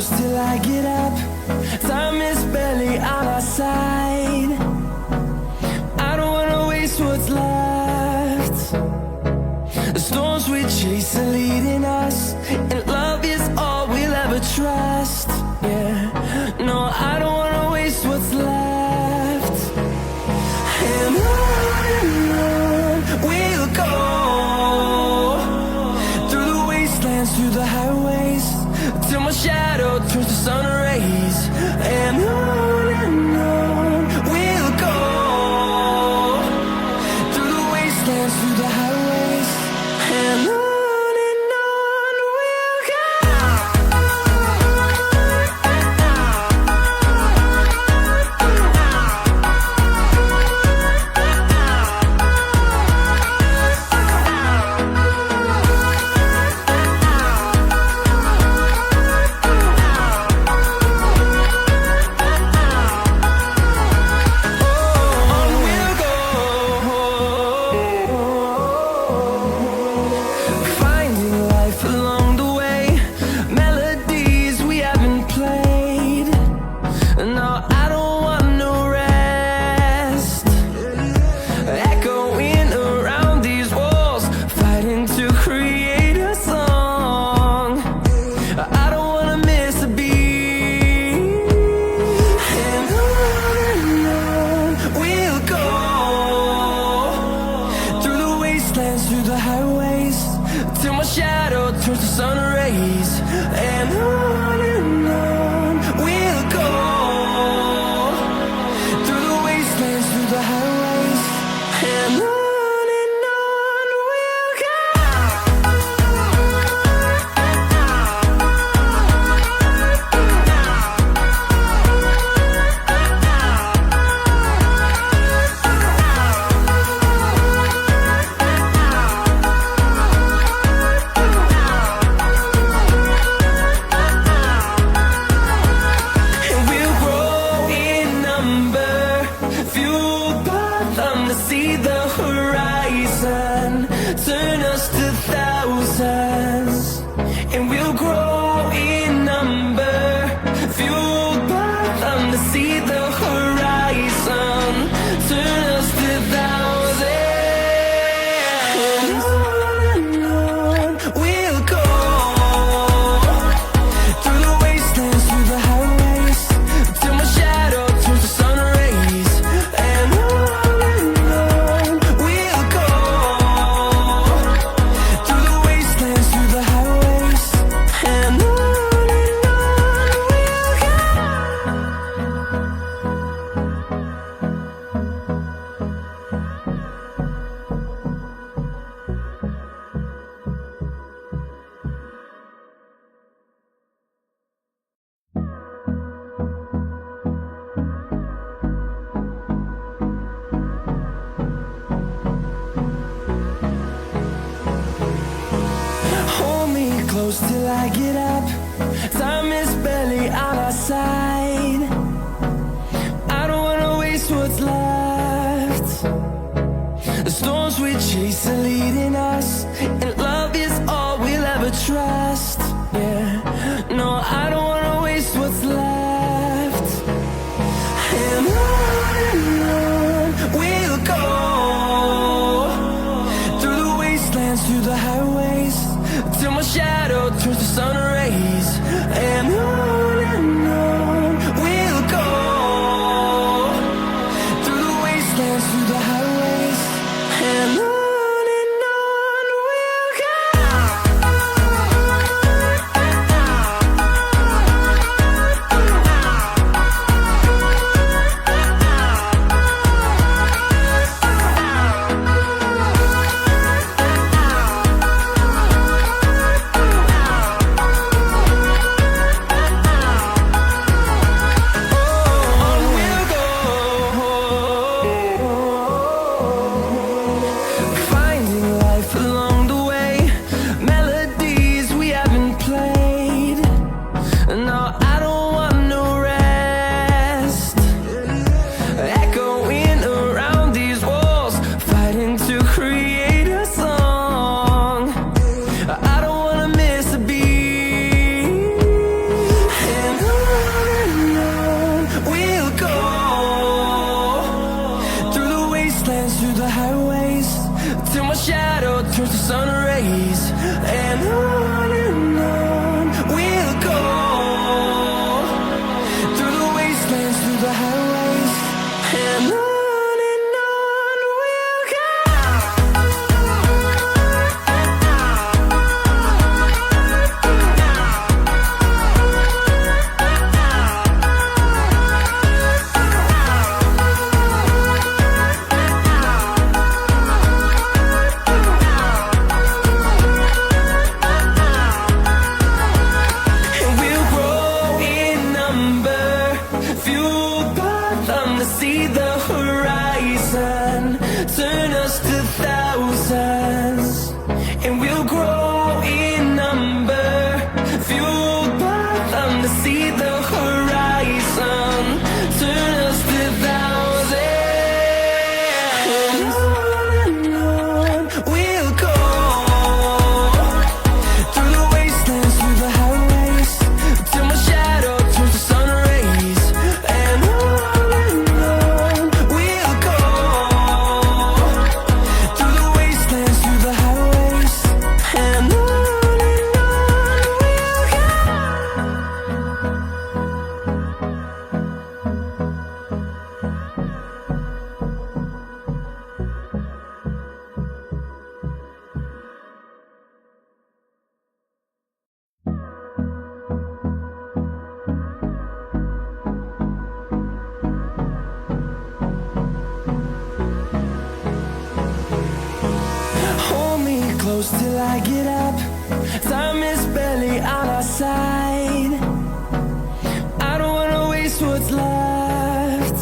close till I get up. Time is barely on our side. I don't wanna waste what's left. The storms we chase are leading us, and love is all we'll ever trust. Yeah, no, I don't wanna waste what's left. And on we'll go, through the wastelands, through the highways, till my shadow turns to sun rays. And on we'll go, through the wastelands, through the highways, and on we'll go. Through the highways, till my shadow turns to sun rays. And on we'll go, through the wastelands, through the highways, and on we'll go. See the horizon turn us to thousands, and we'll grow in number, fueled by them. To see the horizon turn us to thousands, and on we'll go, through the wastelands, through the highways, till my shadow turns to sun rays. And close till I get up. Time is barely on our side. I don't wanna waste what's left. The storms we chase are leading us, and love is all we'll ever trust. Yeah, no, I don't wanna waste what's left. And on we'll go, through the wastelands, through the highways, till my shadow turns to sun rays. And on we'll go, through the wastelands, through the highways, and on we'll go. see the horizon, turn us to thousands, and we'll grow in number, fueled by them to see the horizon, turn us to thousands, and on we'll go, through the wastelands, through the highways, till my shadow turns to sun rays, and on we'll go, through the wastelands, through the highways, and on hold me close till I get up. Time is barely on our side. I don't wanna waste what's left.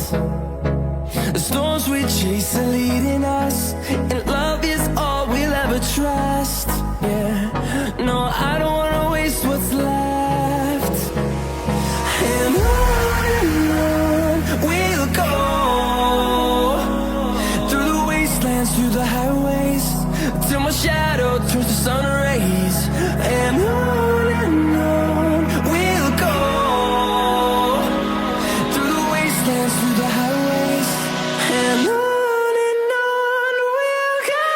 The storms we chase are leading us, and love is all we'll ever trust. Yeah, no, I don't wanna waste what's left. And on we'll go, through the wastelands, through the highways, till my shadow turns to sun rays, and on we'll go, through the wastelands, through the highways, and on we'll go.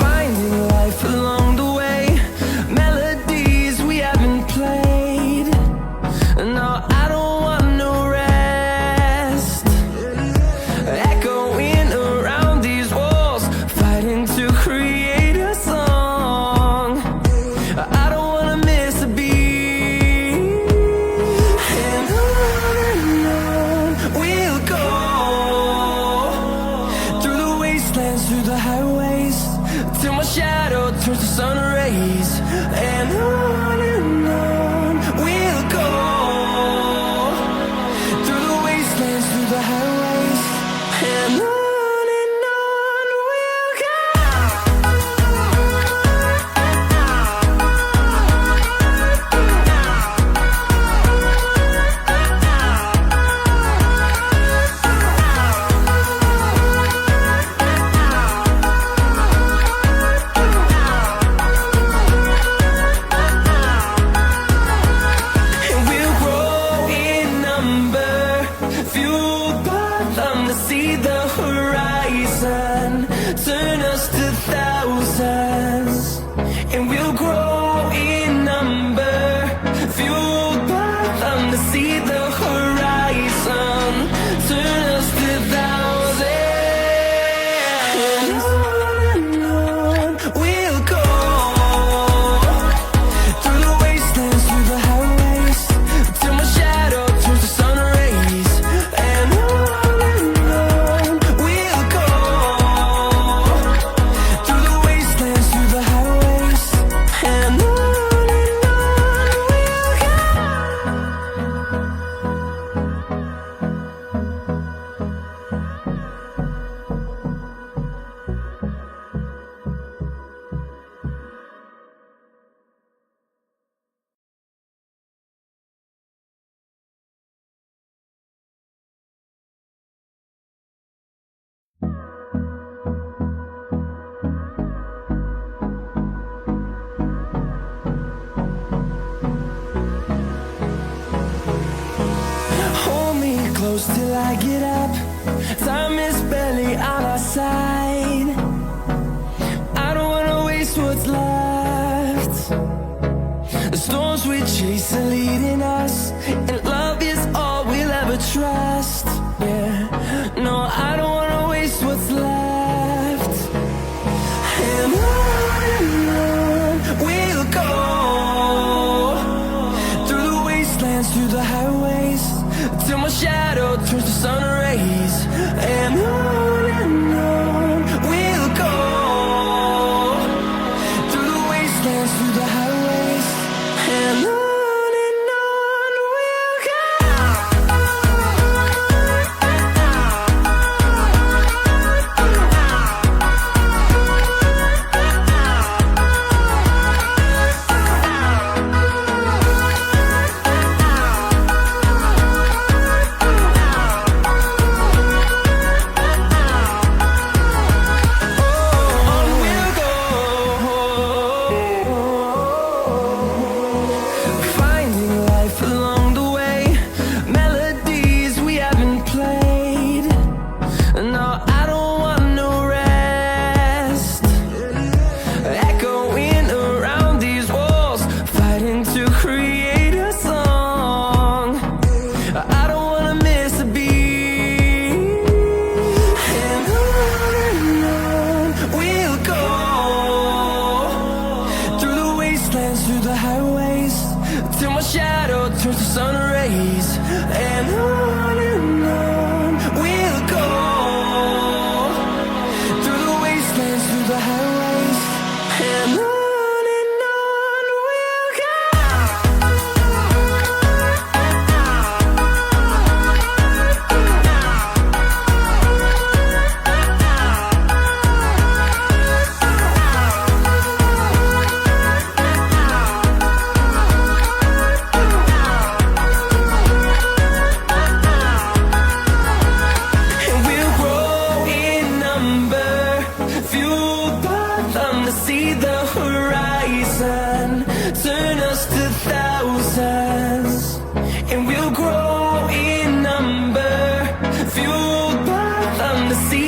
Finding life along the way, melodies we haven't played. No, I don't want no rest. Echoing around these walls, fighting to create a song. I don't wanna miss a beat. And on we'll go, through the wastelands, through the highways, till my shadow turns to sun rays, and on we'll go, through the wastelands, through the highways, and on we'll go. And we'll grow in number, fueled by them to see the horizon, turn us to thousands, and we'll grow in number, fueled by them to see the horizon, turn us to thousands, and on we'll go, through the wastelands, through the highways, till my shadow turns to sun rays, and on we'll go, through the wastelands, through the highways, and on we'll go. Hold me close till I get up. Time is barely on our side. I don't wanna waste what's left. The storms we chase are leading us, and love is all we'll ever trust. Yeah, no, I don't wanna waste what's left.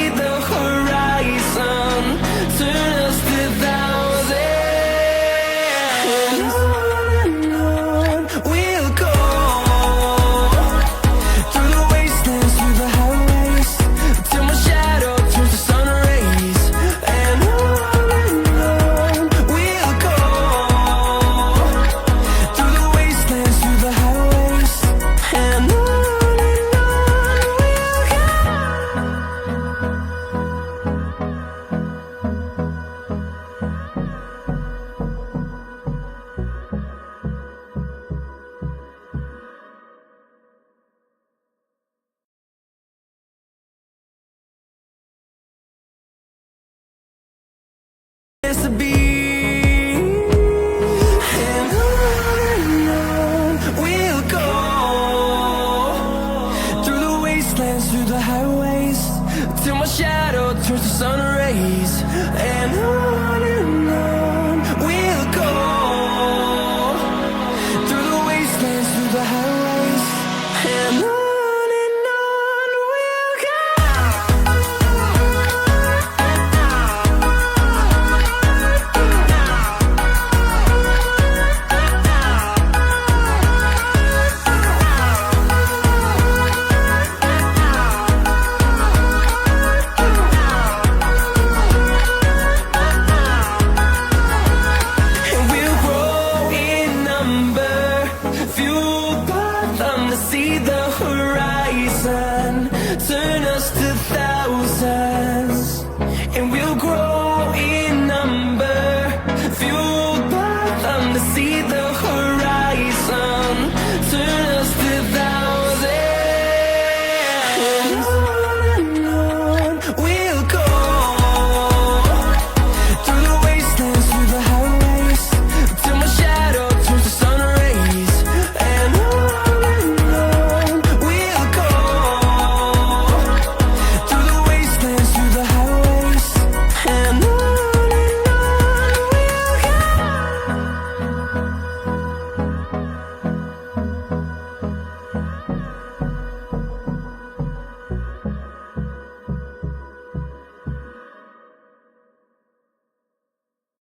the horizon, turn us to thousands. And on we'll go, through the wastelands, through the highways, till my shadow turns to sun rays. And on we'll go, through the wastelands, through the highways. And on we'll go. To be, and on we'll go, through the wastelands, through the highways, till my shadow turns to sun rays. And on